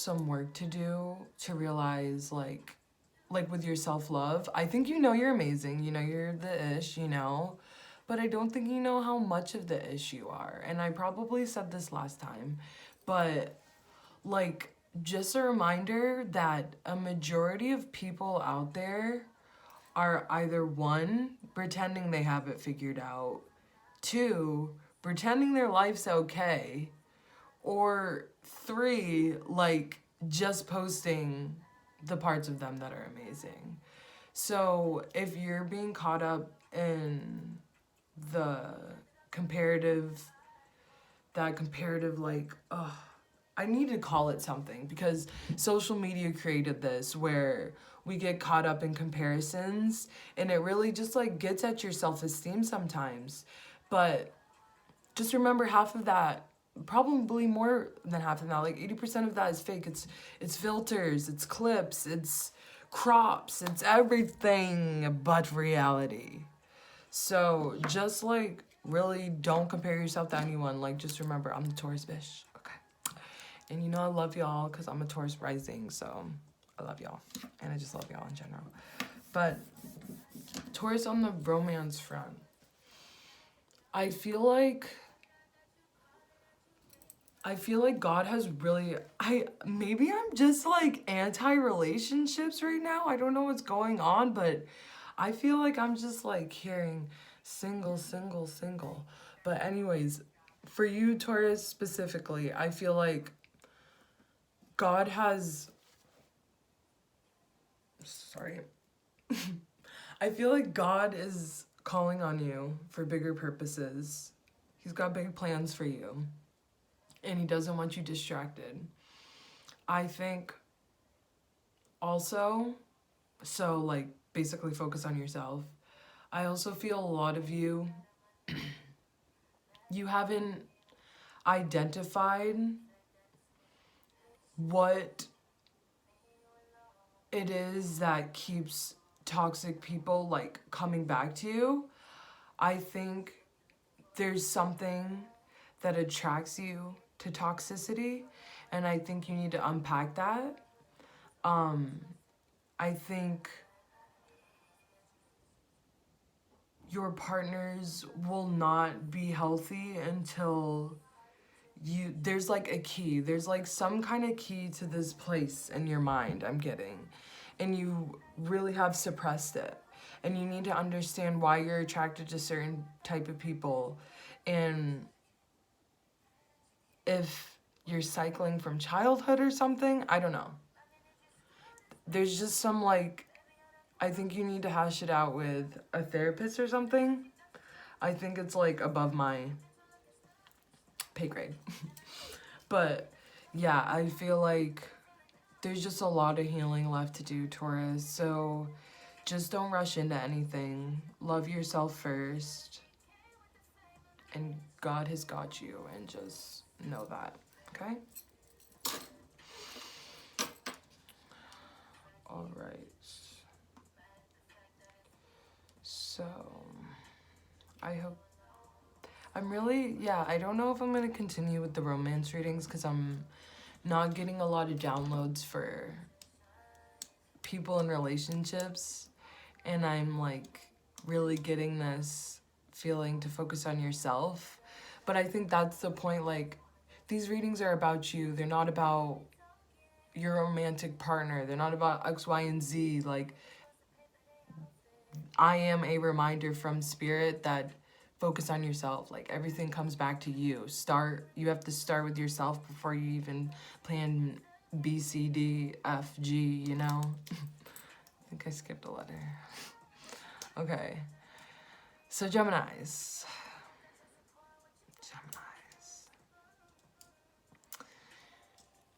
some work to do to realize, like with your self-love. I think you know you're amazing, you know you're the ish, you know, but I don't think you know how much of the ish you are. And I probably said this last time, but like, just a reminder that a majority of people out there are either one, pretending they have it figured out, two, pretending their life's okay, or three, like, just posting the parts of them that are amazing. So if you're being caught up in the comparative, like, I need to call it something, because social media created this where we get caught up in comparisons, and it really just like gets at your self-esteem sometimes. But just remember, half of that, probably more than half of that, like 80% of that is fake. It's filters, it's clips, it's crops, it's everything but reality. So just like really don't compare yourself to anyone. Like, just remember, I'm the Taurus bitch. Okay. And you know I love y'all because I'm a Taurus rising, so I love y'all. And I just love y'all in general. But Taurus on the romance front, I feel like God has really, maybe I'm just like anti-relationships right now. I don't know what's going on, but I feel like I'm just like hearing single, single, single. But anyways, for you, Taurus, specifically, I feel like God has, sorry. I feel like God is calling on you for bigger purposes. He's got big plans for you, and he doesn't want you distracted. I think also, so like basically focus on yourself. I also feel a lot of you, you haven't identified what it is that keeps toxic people like coming back to you. I think there's something that attracts you to toxicity, and I think you need to unpack that. I think your partners will not be healthy until there's like a key, there's like some kind of key to this place in your mind, I'm getting, and you really have suppressed it, and you need to understand why you're attracted to certain type of people, and if you're cycling from childhood or something, I don't know. There's just some like, I think you need to hash it out with a therapist or something. I think it's like above my pay grade. But yeah, I feel like there's just a lot of healing left to do, Taurus. So just don't rush into anything. Love yourself first. And God has got you, and just know that, okay? All right. So I hope, I don't know if I'm going to continue with the romance readings because I'm not getting a lot of downloads for people in relationships. And I'm like really getting this feeling to focus on yourself. But I think that's the point. Like, these readings are about you. They're not about your romantic partner. They're not about X, Y, and Z. Like, I am a reminder from spirit that focus on yourself. Like, everything comes back to you. You have to start with yourself before you even plan B, C, D, F, G, you know? I think I skipped a letter. Okay. So Geminis.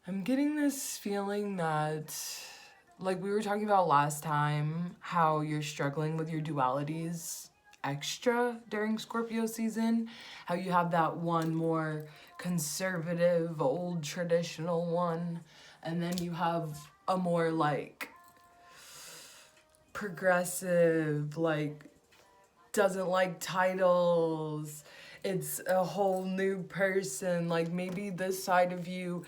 I'm getting this feeling that, like we were talking about last time, how you're struggling with your dualities extra during Scorpio season, how you have that one more conservative, old traditional one, and then you have a more like progressive, like doesn't like titles, it's a whole new person. Like, maybe this side of you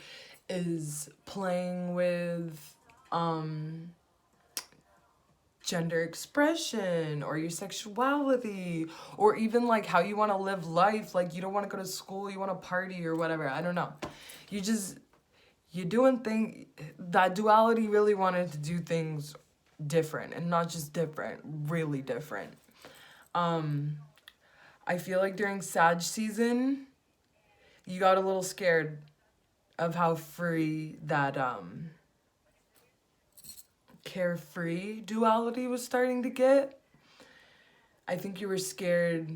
is playing with gender expression or your sexuality, or even like how you want to live life. Like you don't want to go to school, you want to party or whatever. I don't know. You're doing things. That duality really wanted to do things different, and not just different, really different. I feel like during Sag season, you got a little scared of how free that carefree duality was starting to get. I think you were scared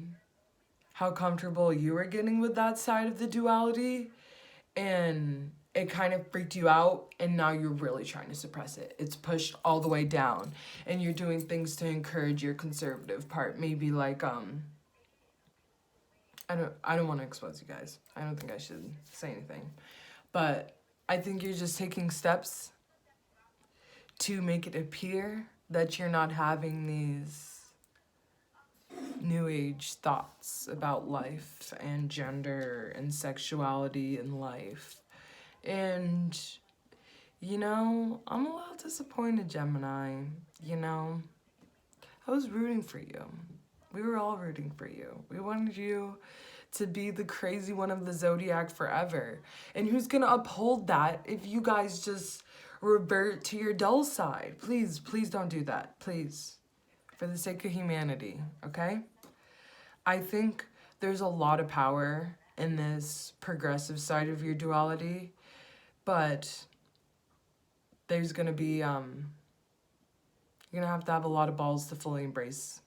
how comfortable you were getting with that side of the duality, and it kind of freaked you out, and now you're really trying to suppress it. It's pushed all the way down, and you're doing things to encourage your conservative part. Maybe like I don't want to expose you guys. I don't think I should say anything. But I think you're just taking steps to make it appear that you're not having these new age thoughts about life and gender and sexuality and life. And, you know, I'm a little disappointed, Gemini. You know, I was rooting for you. We were all rooting for you. We wanted you to be the crazy one of the zodiac forever. And who's gonna uphold that if you guys just revert to your dull side? Please, please don't do that. Please. For the sake of humanity, okay? I think there's a lot of power in this progressive side of your duality, but there's gonna be, you're gonna have to have a lot of balls to fully embrace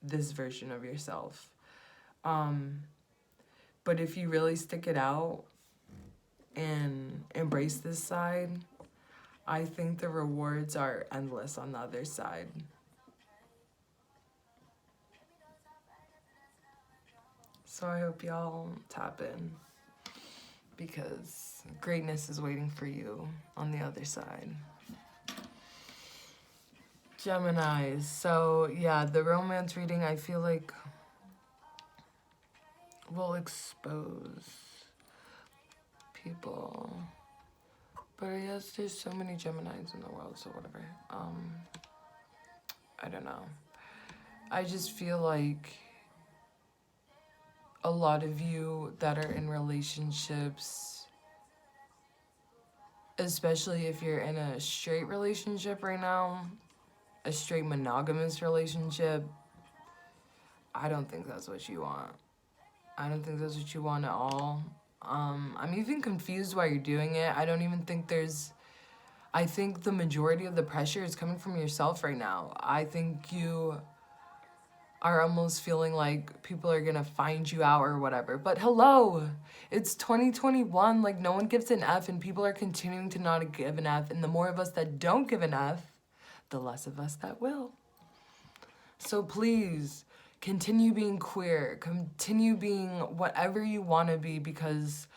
this version of yourself. But if you really stick it out and embrace this side, I think the rewards are endless on the other side. So I hope y'all tap in, because greatness is waiting for you on the other side. Geminis. So yeah, the romance reading, I feel like, will expose people. But I guess there's so many Geminis in the world, so whatever. I don't know. I just feel like a lot of you that are in relationships, especially if you're in a straight relationship right now, a straight monogamous relationship, I don't think that's what you want. I don't think that's what you want at all. I'm even confused why you're doing it. I don't even think I think the majority of the pressure is coming from yourself right now. I think you are almost feeling like people are gonna find you out or whatever. But hello, it's 2021. Like, no one gives an F, and people are continuing to not give an F. And the more of us that don't give an F, the less of us that will. So please, continue being queer. Continue being whatever you want to be, because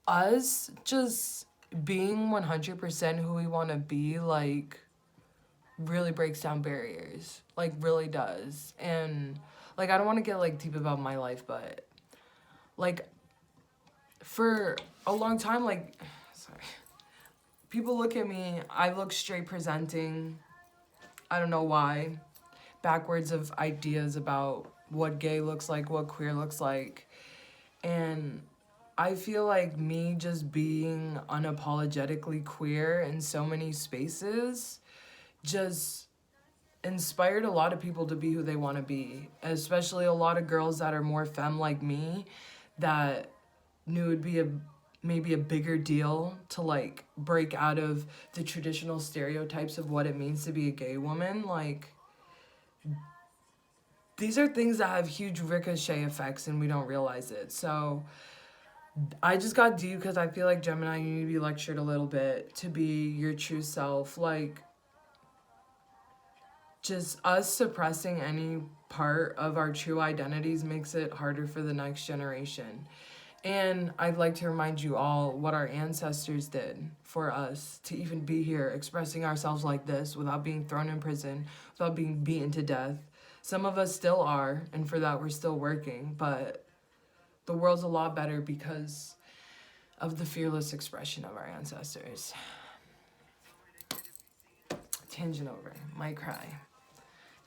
us just being 100% who we want to be, like, really breaks down barriers. Like, really does. And, like, I don't want to get, like, deep about my life, but, like, for a long time, like, sorry. People look at me, I look straight presenting. I don't know why. Backwards of ideas about what gay looks like, what queer looks like. And I feel like me just being unapologetically queer in so many spaces just inspired a lot of people to be who they want to be, especially a lot of girls that are more femme like me, that knew it'd be maybe a bigger deal to, like, break out of the traditional stereotypes of what it means to be a gay woman. Like, these are things that have huge ricochet effects and we don't realize it. So I just got deep because I feel like, Gemini, you need to be lectured a little bit to be your true self. Like, just us suppressing any part of our true identities makes it harder for the next generation. And I'd like to remind you all what our ancestors did for us to even be here expressing ourselves like this without being thrown in prison, without being beaten to death. Some of us still are, and for that we're still working, but the world's a lot better because of the fearless expression of our ancestors. Tangent over. Might cry.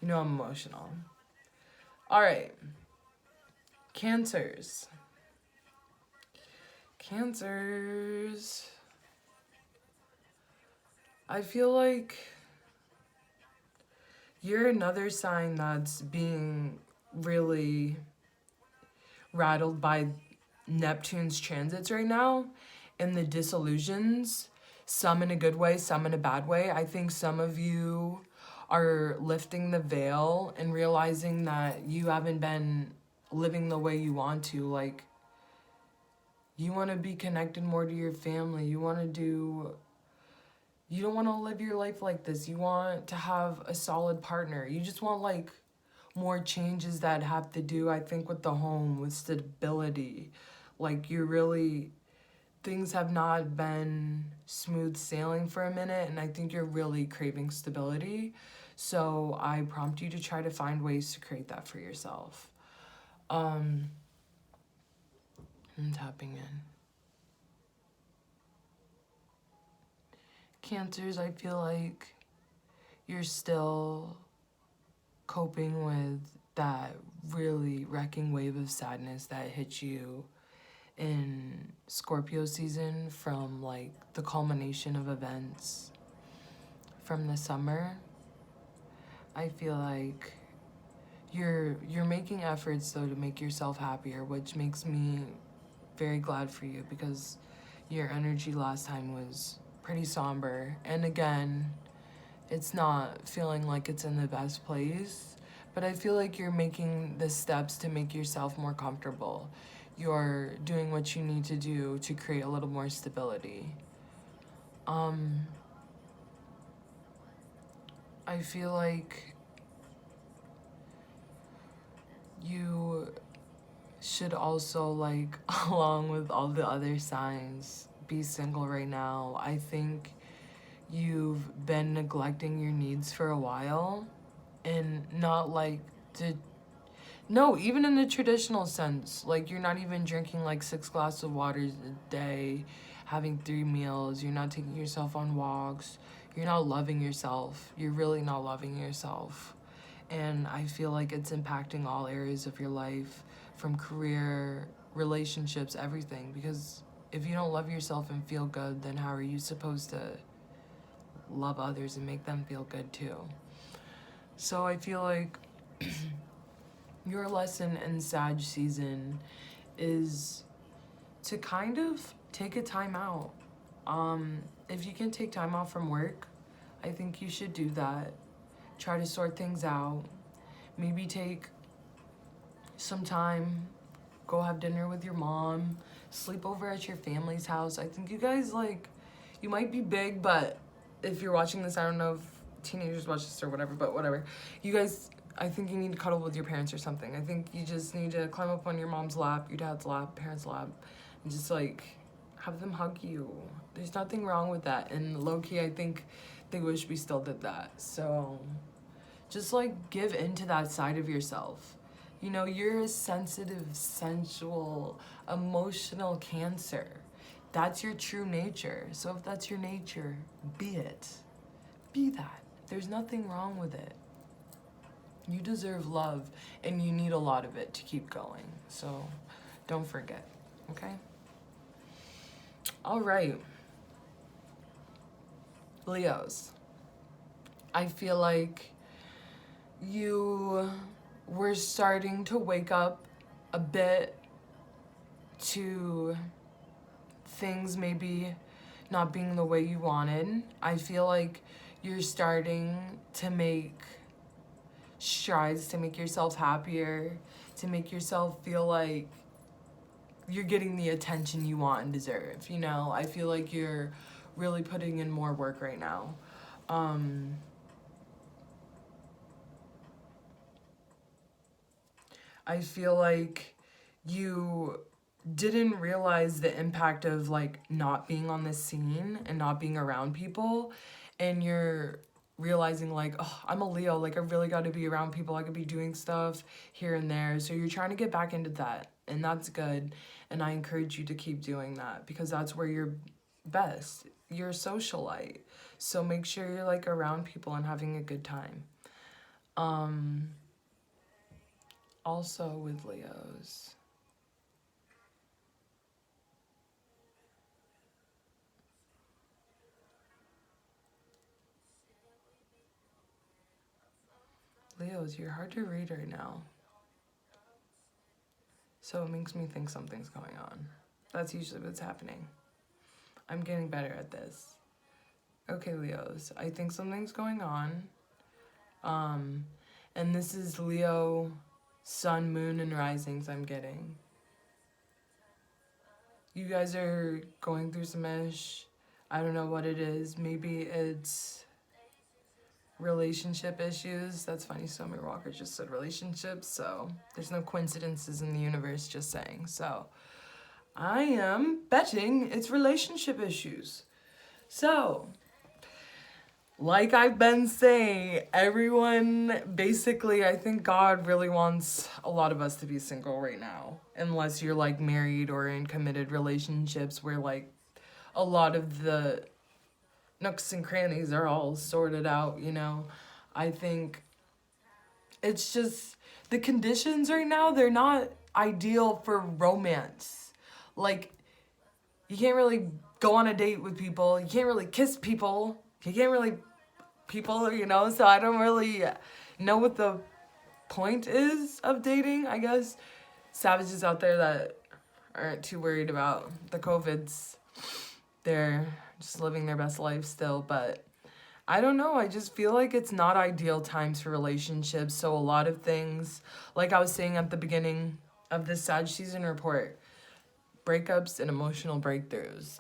You know I'm emotional. All right. Cancers. Cancers. I feel like you're another sign that's being really rattled by Neptune's transits right now and the disillusions, some in a good way, some in a bad way. I think some of you are lifting the veil and realizing that you haven't been living the way you want to. Like, you want to be connected more to your family. You don't want to live your life like this. You want to have a solid partner. You just want, like, more changes that have to do, I think, with the home, with stability. Like, things have not been smooth sailing for a minute, and I think you're really craving stability. So I prompt you to try to find ways to create that for yourself. I'm tapping in. Cancers, I feel like you're still coping with that really wrecking wave of sadness that hit you in Scorpio season from, like, the culmination of events from the summer. I feel like you're making efforts, though, to make yourself happier, which makes me very glad for you, because your energy last time was pretty somber. And again, it's not feeling like it's in the best place, but I feel like you're making the steps to make yourself more comfortable. You're doing what you need to do to create a little more stability. I feel like you should also, like, along with all the other signs, be single right now. I think you've been neglecting your needs for a while, and not like no, even in the traditional sense. Like, you're not even drinking like 6 glasses of water a day, having 3 meals. You're not taking yourself on walks. You're not loving yourself. You're really not loving yourself. And I feel like it's impacting all areas of your life, from career, relationships, everything. Because if you don't love yourself and feel good, then how are you supposed to love others and make them feel good too? So I feel like your lesson in Sag season is to kind of take a time out. If you can take time off from work, I think you should do that. Try to sort things out. Maybe take some time, go have dinner with your mom, sleep over at your family's house. I think you guys, like, you might be big, but if you're watching this, I don't know if teenagers watch this or whatever, but whatever. You guys, I think you need to cuddle with your parents or something. I think you just need to climb up on your mom's lap, your dad's lap, parents' lap, and just, like, have them hug you. There's nothing wrong with that. And low-key, I think they wish we still did that. So just, like, give into that side of yourself. You know, you're a sensitive, sensual, emotional Cancer. That's your true nature. So if that's your nature, be it. Be that. There's nothing wrong with it. You deserve love, and you need a lot of it to keep going. So don't forget, okay? All right. Leos. I feel like you were starting to wake up a bit to things maybe not being the way you wanted. I feel like you're starting to make strides to make yourself happier, to make yourself feel like you're getting the attention you want and deserve. You know, I feel like you're really putting in more work right now. I feel like you didn't realize the impact of, like, not being on the scene and not being around people, and you're realizing like, oh, I'm a Leo, like I really got to be around people, I could be doing stuff here and there. So you're trying to get back into that, and that's good. And I encourage you to keep doing that because that's where you're best. You're a socialite. So make sure you're like around people and having a good time. Also with Leos, you're hard to read right now. So it makes me think something's going on. That's usually what's happening. I'm getting better at this. Okay, Leos, I think something's going on. And this is Leo, sun, moon, and risings I'm getting. You guys are going through some ish. I don't know what it is. Maybe it's relationship issues. That's funny. Summer Walker just said relationships, so there's no coincidences in the universe, just saying. So I am betting it's relationship issues. So, like I've been saying, everyone, basically, I think God really wants a lot of us to be single right now. Unless you're like married or in committed relationships where like a lot of the nooks and crannies are all sorted out, you know. I think it's just the conditions right now, they're not ideal for romance. Like, you can't really go on a date with people. You can't really kiss people. You can't really people, you know. So I don't really know what the point is of dating, I guess. Savages out there that aren't too worried about the COVIDs, they're just living their best life still. But I don't know, I just feel like it's not ideal times for relationships. So a lot of things, like I was saying at the beginning of this Sag season report, breakups and emotional breakthroughs.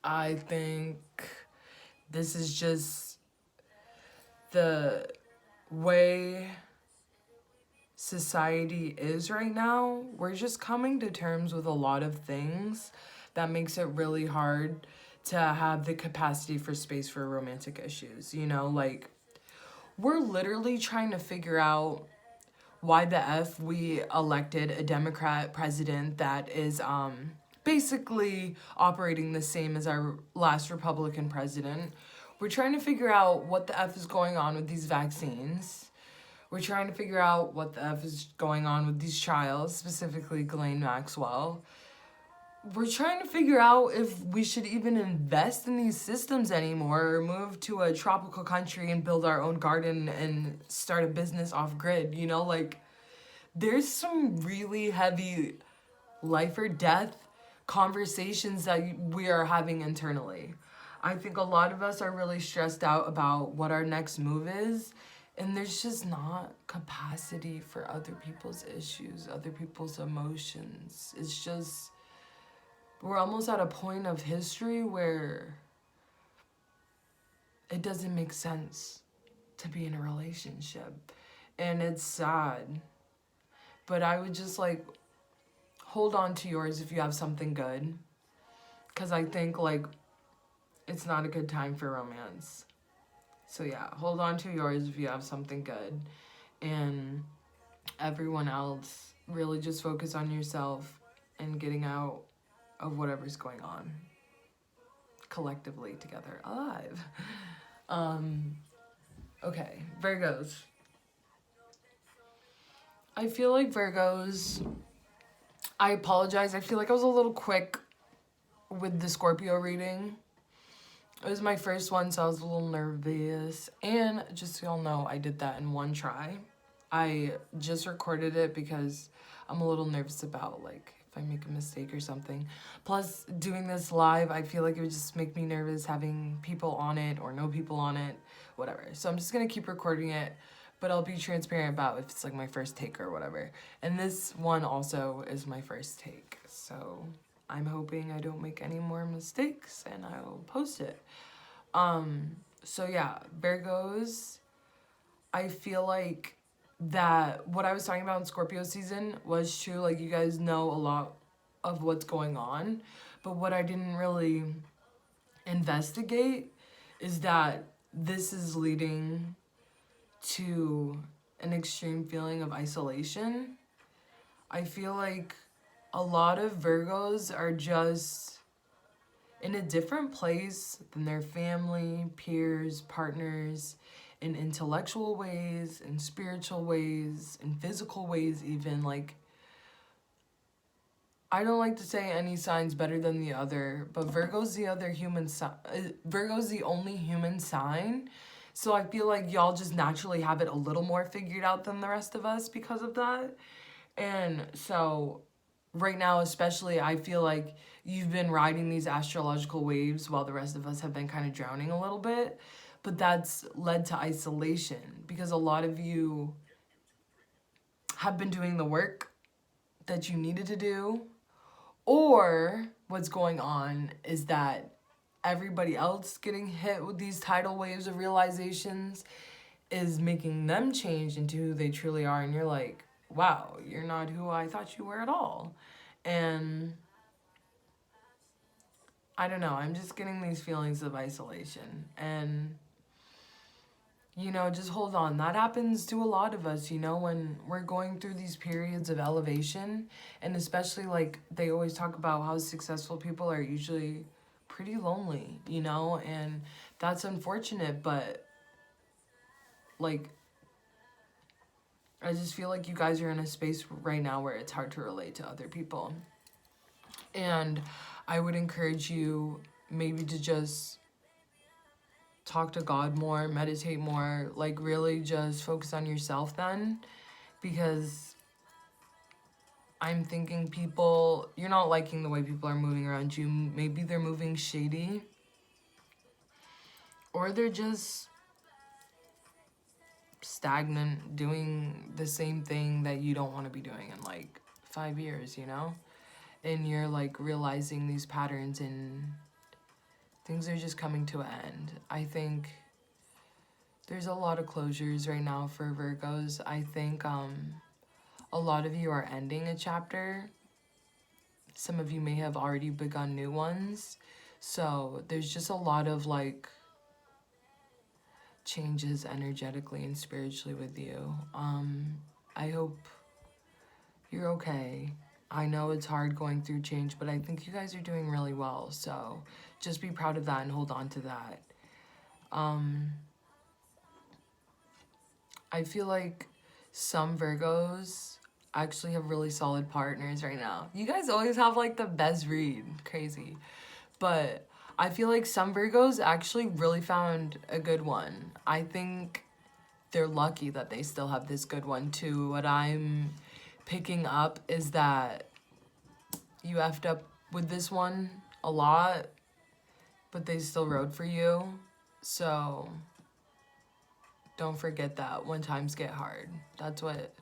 I think this is just the way society is right now. We're just coming to terms with a lot of things that makes it really hard to have the capacity for space for romantic issues. You know, like, we're literally trying to figure out why the F we elected a Democrat president that is basically operating the same as our last Republican president. We're trying to figure out what the F is going on with these vaccines. We're trying to figure out what the F is going on with these trials, specifically Ghislaine Maxwell. We're trying to figure out if we should even invest in these systems anymore or move to a tropical country and build our own garden and start a business off grid. You know, like, there's some really heavy life or death conversations that we are having internally. I think a lot of us are really stressed out about what our next move is, and there's just not capacity for other people's issues, other people's emotions. It's just, we're almost at a point of history where it doesn't make sense to be in a relationship, and it's sad. But I would just like hold on to yours if you have something good, because I think like it's not a good time for romance. So yeah, hold on to yours if you have something good, and everyone else, really just focus on yourself and getting out of whatever's going on collectively together alive. Okay, Virgos. I feel like Virgos, I apologize, I feel like I was a little quick with the Scorpio reading. It was my first one, so I was a little nervous. And just so y'all know, I did that in one try. I just recorded it because I'm a little nervous about, like, if I make a mistake or something. Plus, doing this live, I feel like it would just make me nervous having people on it or no people on it, whatever. So I'm just going to keep recording it, but I'll be transparent about if it's, like, my first take or whatever. And this one also is my first take, so I'm hoping I don't make any more mistakes and I'll post it. So yeah, Virgos, I feel like that what I was talking about in Scorpio season was true. Like, you guys know a lot of what's going on, but what I didn't really investigate is that this is leading to an extreme feeling of isolation. I feel like a lot of Virgos are just in a different place than their family, peers, partners, in intellectual ways, in spiritual ways, in physical ways even. Like, I don't like to say any sign's better than the other, but Virgo's the other human Virgo's the only human sign. So I feel like y'all just naturally have it a little more figured out than the rest of us because of that. And so right now especially, I feel like you've been riding these astrological waves while the rest of us have been kind of drowning a little bit. But that's led to isolation because a lot of you have been doing the work that you needed to do. Or what's going on is that everybody else getting hit with these tidal waves of realizations is making them change into who they truly are. And you're like, wow, you're not who I thought you were at all. And I don't know, I'm just getting these feelings of isolation. And, you know, just hold on. That happens to a lot of us, you know, when we're going through these periods of elevation. And especially, like, they always talk about how successful people are usually pretty lonely, you know? And that's unfortunate, but, like, I just feel like you guys are in a space right now where it's hard to relate to other people. And I would encourage you maybe to just talk to God more, meditate more, like really just focus on yourself then, because I'm thinking you're not liking the way people are moving around you. Maybe they're moving shady, or they're just stagnant, doing the same thing that you don't want to be doing in like 5 years, you know? And you're like realizing these patterns and things are just coming to an end. I think there's a lot of closures right now for Virgos. I think a lot of you are ending a chapter. Some of you may have already begun new ones. So there's just a lot of like changes energetically and spiritually with you. I hope you're okay. I know it's hard going through change, but I think you guys are doing really well. So just be proud of that and hold on to that. I feel like some Virgos actually have really solid partners right now. You guys always have like the best read. Crazy. But I feel like some Virgos actually really found a good one. I think they're lucky that they still have this good one too. What I'm picking up is that you effed up with this one a lot, but they still rode for you. So don't forget that when times get hard. That's what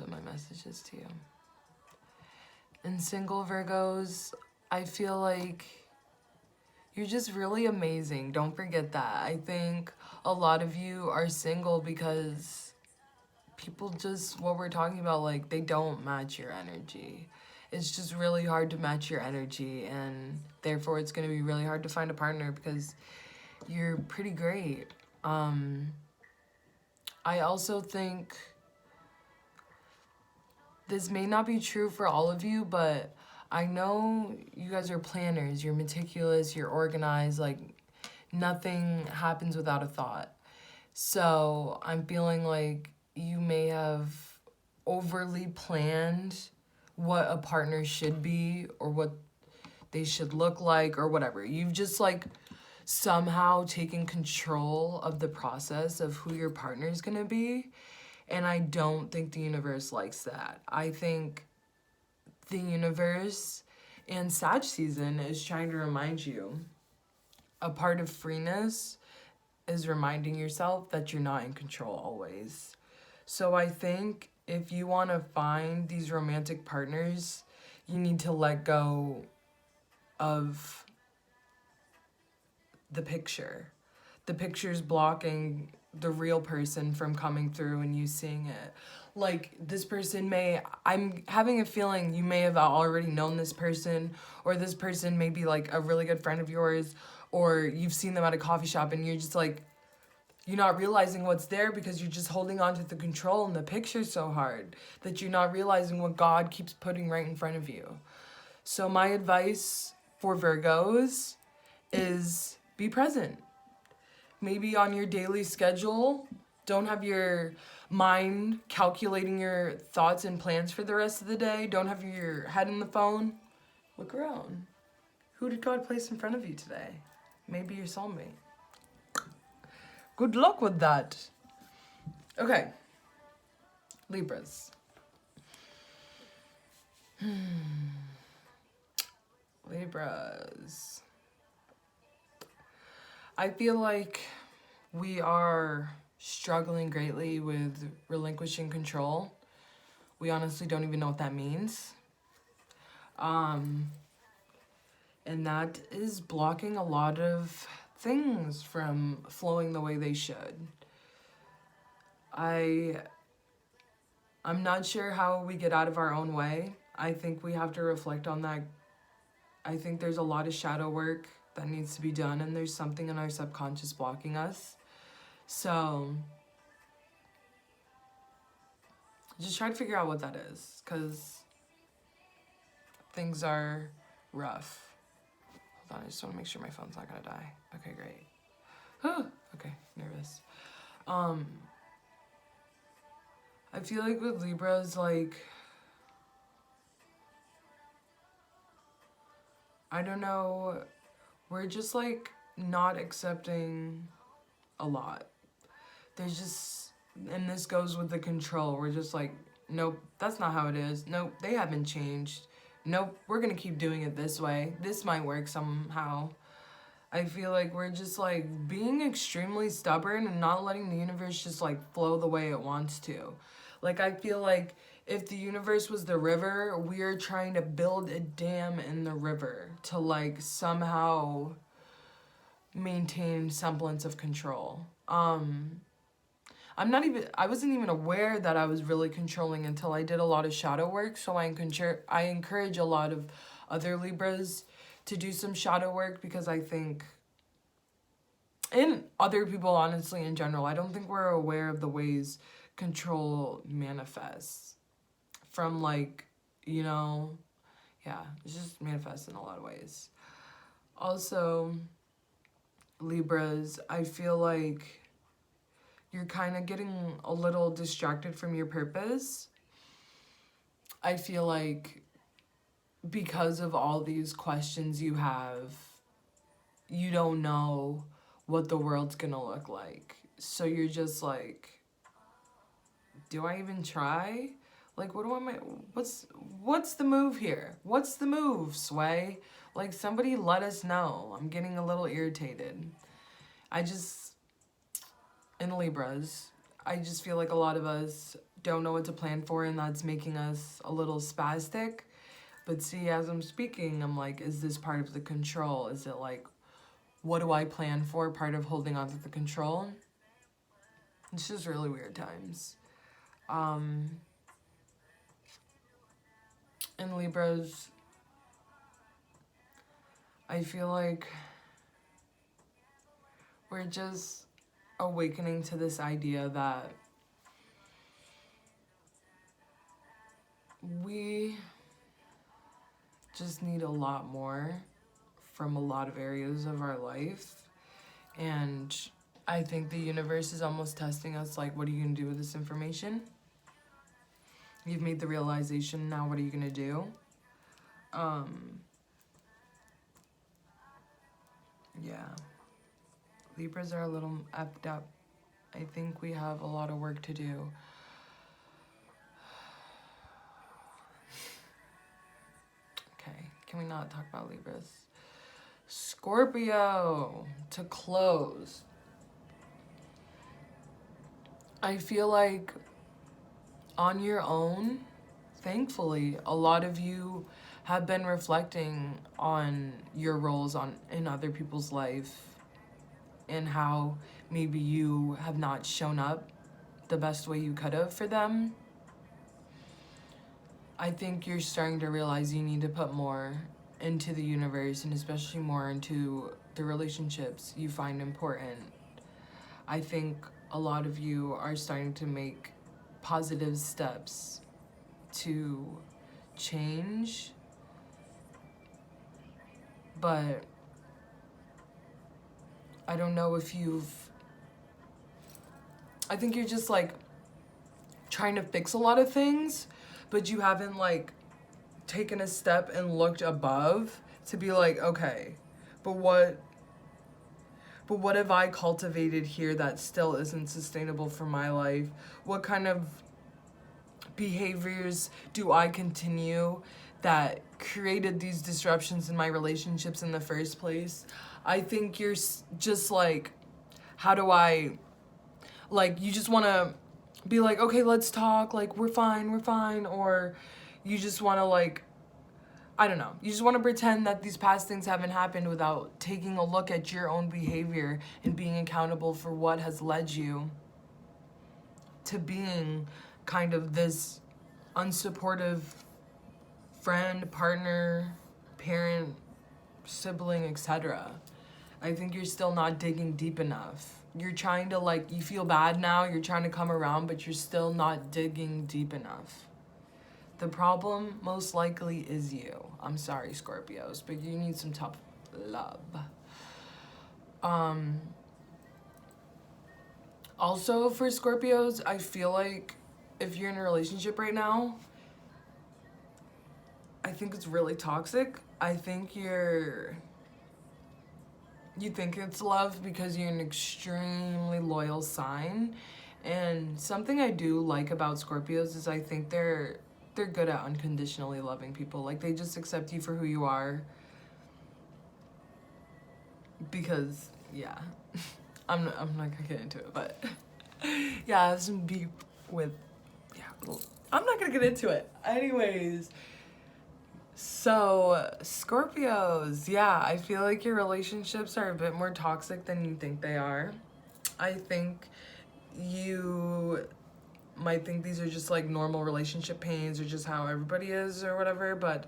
my message is to you. And single Virgos, I feel like you're just really amazing. Don't forget that. I think a lot of you are single because people just, what we're talking about, like, they don't match your energy. It's just really hard to match your energy, and therefore it's going to be really hard to find a partner because you're pretty great. I also think this may not be true for all of you, but I know you guys are planners. You're meticulous, you're organized, like nothing happens without a thought. So I'm feeling like you may have overly planned what a partner should be or what they should look like or whatever. You've just like somehow taken control of the process of who your partner is going to be. And I don't think the universe likes that. I think the universe and Sag season is trying to remind you. A part of freeness is reminding yourself that you're not in control always. So I think if you want to find these romantic partners, you need to let go of the picture. The picture's blocking the real person from coming through and you seeing it. Like, this person I'm having a feeling you may have already known this person, or this person may be like a really good friend of yours, or you've seen them at a coffee shop and you're just like, you're not realizing what's there because you're just holding on to the control and the picture so hard that you're not realizing what God keeps putting right in front of you. So my advice for Virgos is be present. Maybe on your daily schedule, don't have your mind calculating your thoughts and plans for the rest of the day. Don't have your head in the phone. Look around. Who did God place in front of you today? Maybe your soulmate. Good luck with that. Okay. Libras. Libras. I feel like we are struggling greatly with relinquishing control. We honestly don't even know what that means. And that is blocking a lot of things from flowing the way they should. I'm not sure how we get out of our own way. I think we have to reflect on that. I think there's a lot of shadow work that needs to be done, and there's something in our subconscious blocking us. So just try to figure out what that is, because things are rough. Hold on, I just want to make sure my phone's not gonna die. Okay, great. Okay, nervous. I feel like with Libras, like, I don't know, we're just like not accepting a lot. There's just, and this goes with the control, we're just like, nope, that's not how it is. Nope, they haven't changed. Nope, we're gonna keep doing it this way. This might work somehow. I feel like we're just like being extremely stubborn and not letting the universe just like flow the way it wants to. Like, I feel like if the universe was the river, we are trying to build a dam in the river to like somehow maintain semblance of control. I wasn't even aware that I was really controlling until I did a lot of shadow work. So I encourage a lot of other Libras to do some shadow work, because I think, and other people honestly in general, I don't think we're aware of the ways control manifests from, like, you know, yeah, it's just manifests in a lot of ways. Also, Libras, I feel like you're kind of getting a little distracted from your purpose. I feel like because of all these questions you have, you don't know what the world's gonna look like. So you're just like, do I even try? Like, what's the move here? What's the move, Sway? Like, somebody let us know. I'm getting a little irritated. In Libras, I just feel like a lot of us don't know what to plan for, and that's making us a little spastic. But see, as I'm speaking, I'm like, is this part of the control? Is it like, what do I plan for? Part of holding on to the control? It's just really weird times. In Libras, I feel like we're just awakening to this idea that we just need a lot more from a lot of areas of our life. And I think the universe is almost testing us, like, what are you gonna do with this information? You've made the realization, now what are you gonna do? Yeah. Libras are a little effed up. I think we have a lot of work to do. Okay, can we not talk about Libras? Scorpio, to close. I feel like on your own, thankfully, a lot of you have been reflecting on your roles in other people's life. and how maybe you have not shown up the best way you could have for them, I think you're starting to realize you need to put more into the universe, and especially more into the relationships you find important. I think a lot of you are starting to make positive steps to change, but I don't know if I think you're just like trying to fix a lot of things, but you haven't like taken a step and looked above to be like, okay, but what have I cultivated here that still isn't sustainable for my life? What kind of behaviors do I continue that created these disruptions in my relationships in the first place? I think you're just like, how do I, like, you just want to be like, okay, let's talk, like, we're fine, or you just want to, like, I don't know, you just want to pretend that these past things haven't happened without taking a look at your own behavior and being accountable for what has led you to being kind of this unsupportive friend, partner, parent, sibling, etc. I think you're still not digging deep enough. You're trying to, like, you feel bad now, you're trying to come around, but you're still not digging deep enough. The problem most likely is you. I'm sorry, Scorpios, but you need some tough love. Also, for Scorpios, I feel like if you're in a relationship right now, I think it's really toxic. I think you think it's love because you're an extremely loyal sign. And something I do like about Scorpios is I think they're good at unconditionally loving people. Like, they just accept you for who you are. Because, yeah. I'm not gonna get into it, but yeah, I have some beef with, yeah, I'm not gonna get into it. Anyways, so Scorpios, yeah, I feel like your relationships are a bit more toxic than you think they are. I think you might think these are just like normal relationship pains or just how everybody is or whatever, but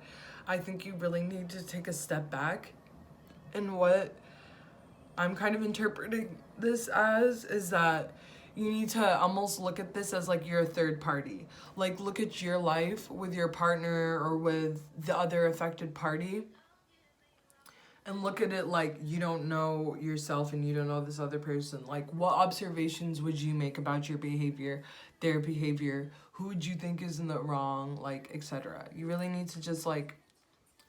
I think you really need to take a step back. And what I'm kind of interpreting this as is that you need to almost look at this as like you're a third party. Like, look at your life with your partner or with the other affected party, and look at it like you don't know yourself and you don't know this other person. Like, what observations would you make about your behavior, their behavior? Who would you think is in the wrong, like, etc. You really need to just like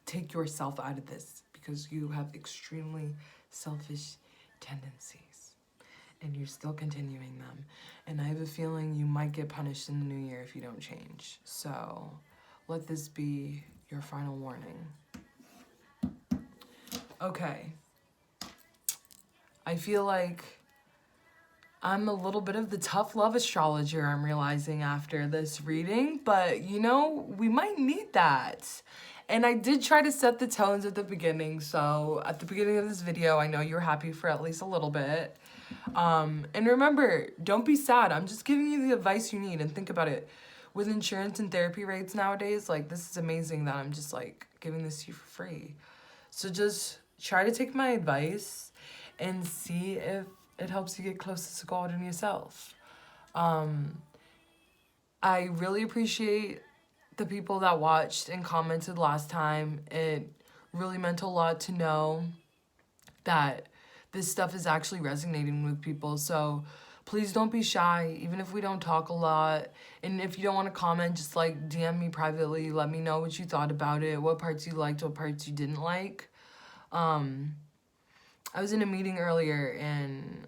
take yourself out of this, because you have extremely selfish tendencies and you're still continuing them. And I have a feeling you might get punished in the new year if you don't change. So let this be your final warning. Okay. I feel like I'm a little bit of the tough love astrologer, I'm realizing after this reading, but you know, we might need that. And I did try to set the tones at the beginning, so at the beginning of this video, I know you're happy for at least a little bit. And remember, don't be sad. I'm just giving you the advice you need, and think about it. With insurance and therapy rates nowadays, like, this is amazing that I'm just like giving this to you for free. So just try to take my advice and see if it helps you get closer to God and yourself. I really appreciate the people that watched and commented last time. It really meant a lot to know that this stuff is actually resonating with people. So please don't be shy, even if we don't talk a lot. And if you don't want to comment, just like DM me privately. Let me know what you thought about it, what parts you liked, what parts you didn't like. I was in a meeting earlier and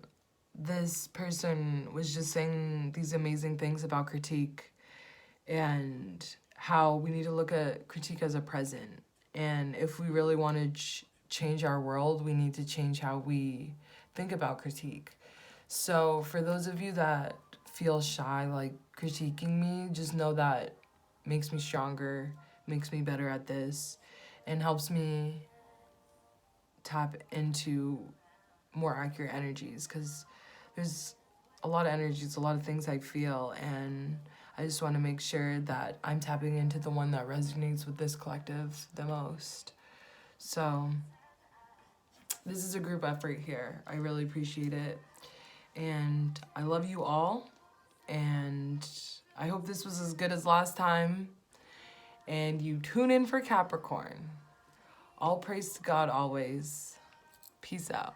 this person was just saying these amazing things about critique and how we need to look at critique as a present. And if we really want to change our world, we need to change how we think about critique. So for those of you that feel shy, like critiquing me, just know that makes me stronger, makes me better at this, and helps me tap into more accurate energies, because there's a lot of energies, a lot of things I feel, and I just want to make sure that I'm tapping into the one that resonates with this collective the most. So this is a group effort here. I really appreciate it. And I love you all. And I hope this was as good as last time. And you tune in for Capricorn. All praise to God always. Peace out.